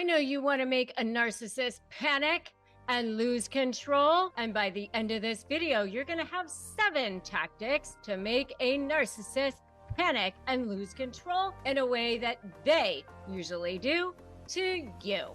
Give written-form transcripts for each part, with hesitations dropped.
I know you want to make a narcissist panic and lose control. And by the end of this video, you're going to have 7 tactics to make a narcissist panic and lose control in a way that they usually do to you.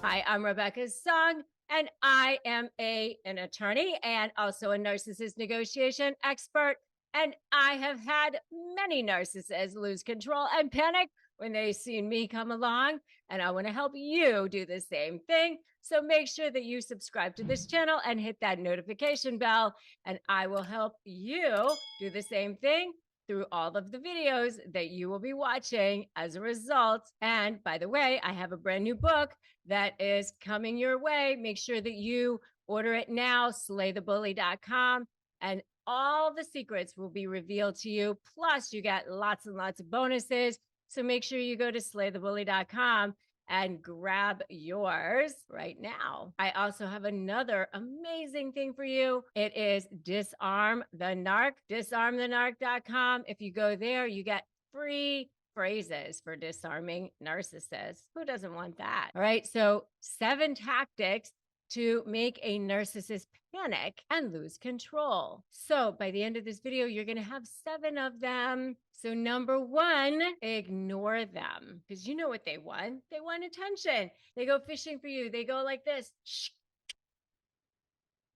Hi, I'm Rebecca Zung, and I am an attorney and also a narcissist negotiation expert. And I have had many narcissists lose control and panic when they've seen me come along. And I want to help you do the same thing. So make sure that you subscribe to this channel and hit that notification bell. And I will help you do the same thing through all of the videos that you will be watching as a result. And by the way, I have a brand new book that is coming your way. Make sure that you order it now, slaythebully.com, and all the secrets will be revealed to you. Plus, you get lots and lots of bonuses. So make sure you go to slaythebully.com and grab yours right now. I also have another amazing thing for you. It is Disarm the Narc, disarmthenarc.com. If you go there, you get free phrases for disarming narcissists. Who doesn't want that? All right. So 7 tactics to make a narcissist panic and lose control. So by the end of this video, you're going to have 7 of them. So number 1, ignore them, because you know what they want. They want attention. They go fishing for you. They go like this,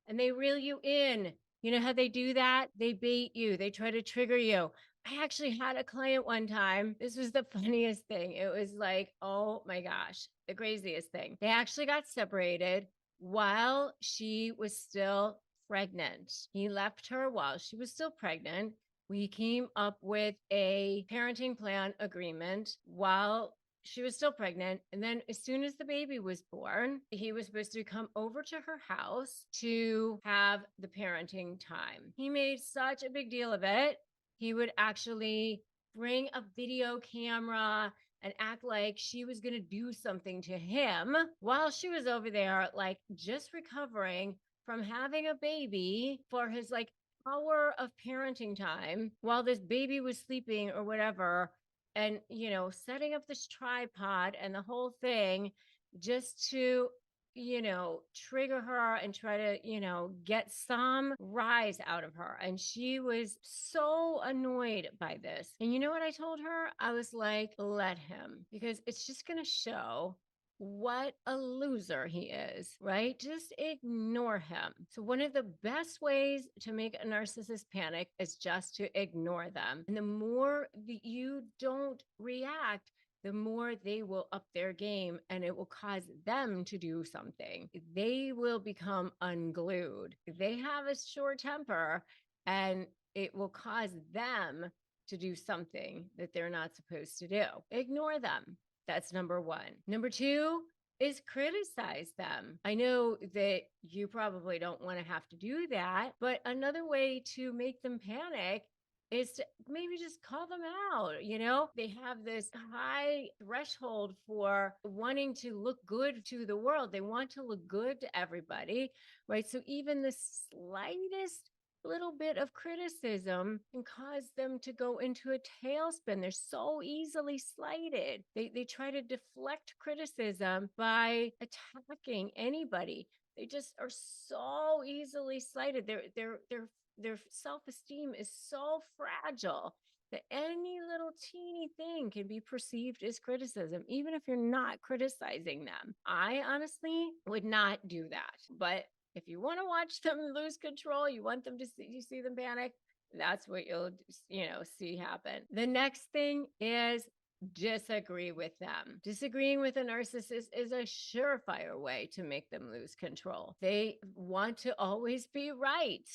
and they reel you in. You know how they do that? They bait you. They try to trigger you. I actually had a client one time. This was the funniest thing. It was like, oh my gosh, the craziest thing. They actually got separated while she was still pregnant. He left her while she was still pregnant. We came up with a parenting plan agreement while she was still pregnant. And then as soon as the baby was born, he was supposed to come over to her house to have the parenting time. He made such a big deal of it. He would actually bring a video camera and act like she was going to do something to him while she was over there, like just recovering from having a baby for his like hour of parenting time while this baby was sleeping or whatever. And, you know, setting up this tripod and the whole thing just to, you know, trigger her and try to, you know, get some rise out of her. And she was so annoyed by this. And you know what I told her? I was like, let him, because it's just going to show what a loser he is, right? Just ignore him. So one of the best ways to make a narcissist panic is just to ignore them. And the more that you don't react, the more they will up their game, and it will cause them to do something. They will become unglued. They have a short temper, and it will cause them to do something that they're not supposed to do. Ignore them. That's number 1. Number 2 is criticize them. I know that you probably don't want to have to do that, but another way to make them panic is to maybe just call them out. You know, they have this high threshold for wanting to look good to the world. They want to look good to everybody, right? So even the slightest little bit of criticism can cause them to go into a tailspin. They're so easily slighted. They try to deflect criticism by attacking anybody. They just are so easily slighted. Their self-esteem is so fragile that any little teeny thing can be perceived as criticism, even if you're not criticizing them. I honestly would not do that. But if you want to watch them lose control, you want them to see them panic, that's what you'll, you know, see happen. The next thing is disagree with them. Disagreeing with a narcissist is a surefire way to make them lose control. They want to always be right.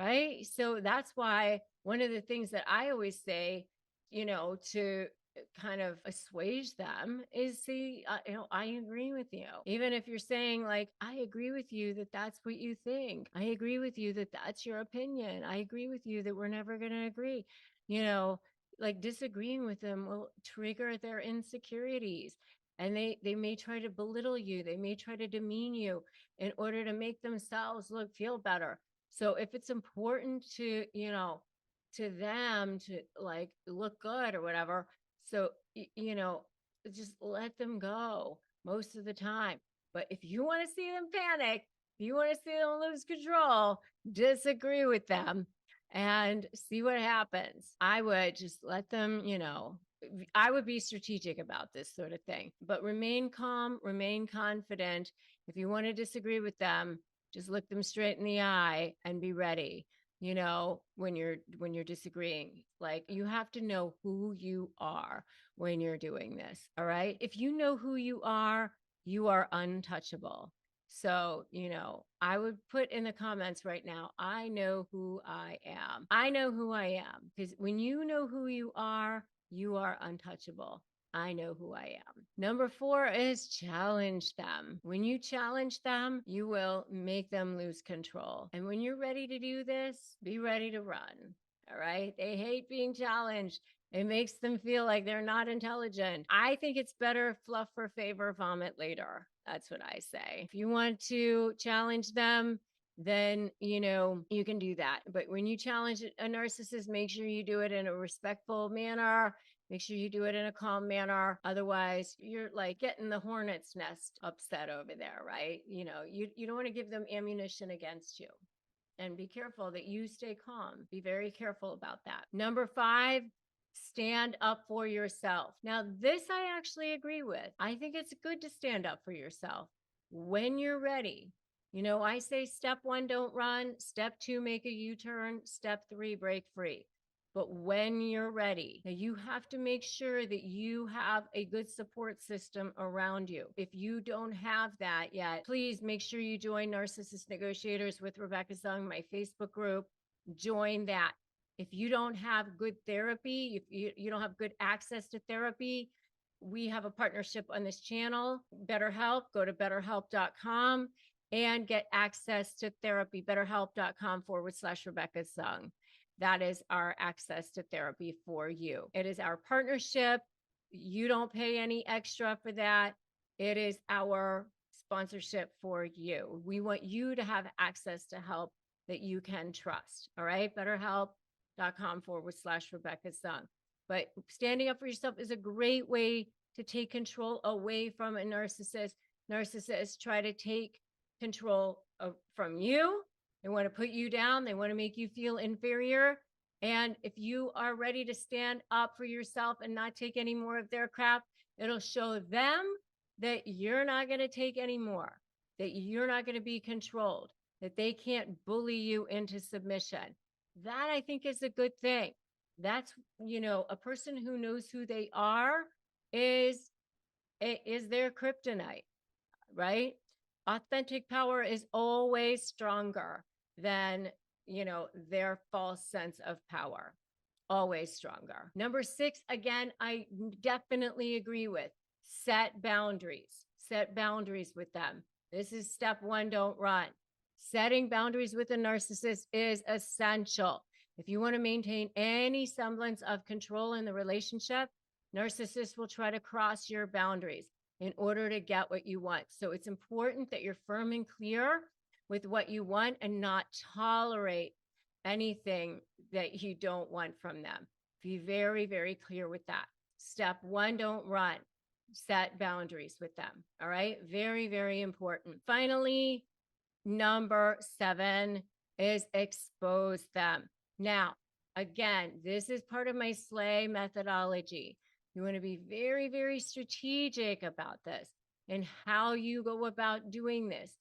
Right? So that's why one of the things that I always say, you know, to kind of assuage them is see, you know, I agree with you. Even if you're saying like, I agree with you that that's what you think. I agree with you that that's your opinion. I agree with you that we're never going to agree. You know, like disagreeing with them will trigger their insecurities. And they may try to belittle you. They may try to demean you in order to make themselves feel better. So if it's important to, to them to like look good or whatever, so, just let them go most of the time. But if you want to see them panic, if you want to see them lose control, disagree with them and see what happens. I would just let them, I would be strategic about this sort of thing, but remain calm, remain confident. If you want to disagree with them, just look them straight in the eye and be ready. When you're disagreeing, like you have to know who you are when you're doing this. All right. If you know who you are untouchable. So, I would put in the comments right now, I know who I am. I know who I am. Because when you know who you are untouchable. I know who I am. Number 4 is challenge them. When you challenge them, you will make them lose control. And when you're ready to do this, be ready to run. All right. They hate being challenged. It makes them feel like they're not intelligent. I think it's better fluff for favor, vomit later. That's what I say. If you want to challenge them, then, you can do that. But when you challenge a narcissist, make sure you do it in a respectful manner. Make sure you do it in a calm manner. Otherwise, you're like getting the hornet's nest upset over there, right? You don't want to give them ammunition against you. And be careful that you stay calm. Be very careful about that. Number 5, stand up for yourself. Now, this I actually agree with. I think it's good to stand up for yourself when you're ready. I say step 1, don't run. Step 2, make a U-turn. Step 3, break free. But when you're ready, now you have to make sure that you have a good support system around you. If you don't have that yet, please make sure you join Narcissist Negotiators with Rebecca Zung, my Facebook group. Join that. If you don't have good therapy, if you don't have good access to therapy, we have a partnership on this channel, BetterHelp. Go to betterhelp.com and get access to therapy, betterhelp.com/Rebecca Zung. That is our access to therapy for you. It is our partnership. You don't pay any extra for that. It is our sponsorship for you. We want you to have access to help that you can trust. All right. BetterHelp.com/Rebecca Zung. But standing up for yourself is a great way to take control away from a narcissist. Narcissists try to take control from you. They want to put you down. They want to make you feel inferior. And if you are ready to stand up for yourself and not take any more of their crap, it'll show them that you're not going to take any more, that you're not going to be controlled, that they can't bully you into submission. That I think is a good thing. That's, a person who knows who they are is their kryptonite, right? Authentic power is always stronger than, their false sense of power. Always stronger. Number 6, again, I definitely agree with. Set boundaries. Set boundaries with them. This is step 1, don't run. Setting boundaries with a narcissist is essential. If you want to maintain any semblance of control in the relationship, narcissists will try to cross your boundaries in order to get what you want. So it's important that you're firm and clear with what you want and not tolerate anything that you don't want from them. Be very, very clear with that. Step 1, don't run. Set boundaries with them. All right. Very, very important. Finally, number 7 is expose them. Now, again, this is part of my SLAY methodology. You want to be very, very strategic about this and how you go about doing this.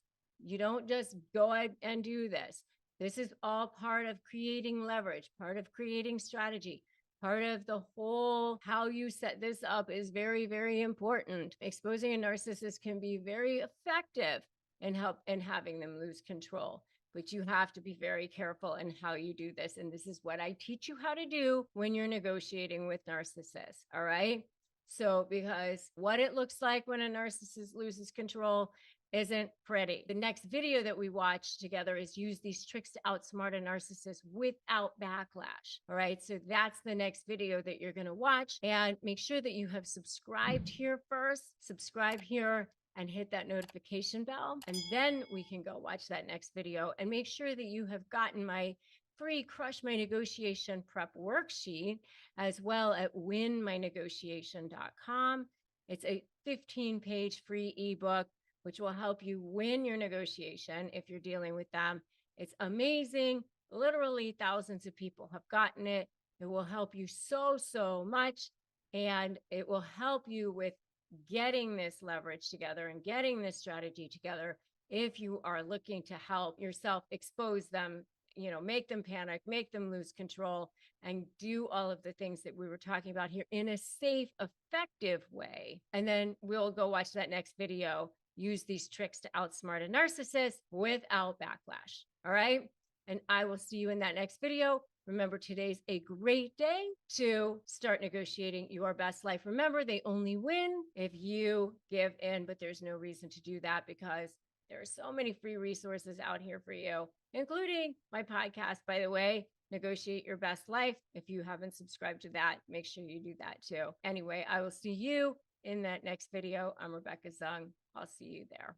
You don't just go ahead and do this. This is all part of creating leverage, part of creating strategy, part of the whole how you set this up is very, very important. Exposing a narcissist can be very effective in having them lose control. But you have to be very careful in how you do this. And this is what I teach you how to do when you're negotiating with narcissists. All right. So, because what it looks like when a narcissist loses control isn't pretty. The next video that we watch together is use these tricks to outsmart a narcissist without backlash. All right. So that's the next video that you're going to watch, and make sure that you have subscribed here first, subscribe here, and hit that notification bell. And then we can go watch that next video and make sure that you have gotten my free Crush My Negotiation Prep worksheet as well at winmynegotiation.com. It's a 15-page free ebook, which will help you win your negotiation if you're dealing with them. It's amazing. Literally thousands of people have gotten it. It will help you so much. And it will help you with getting this leverage together and getting this strategy together if you are looking to help yourself expose them, make them panic, make them lose control, and do all of the things that we were talking about here in a safe, effective way. And then we'll go watch that next video. Use these tricks to outsmart a narcissist without backlash. All right. And I will see you in that next video. Remember, today's a great day to start negotiating your best life. Remember, they only win if you give in, but there's no reason to do that because there are so many free resources out here for you, including my podcast, by the way, Negotiate Your Best Life. If you haven't subscribed to that, make sure you do that too. Anyway, I will see you in that next video. I'm Rebecca Zung. I'll see you there.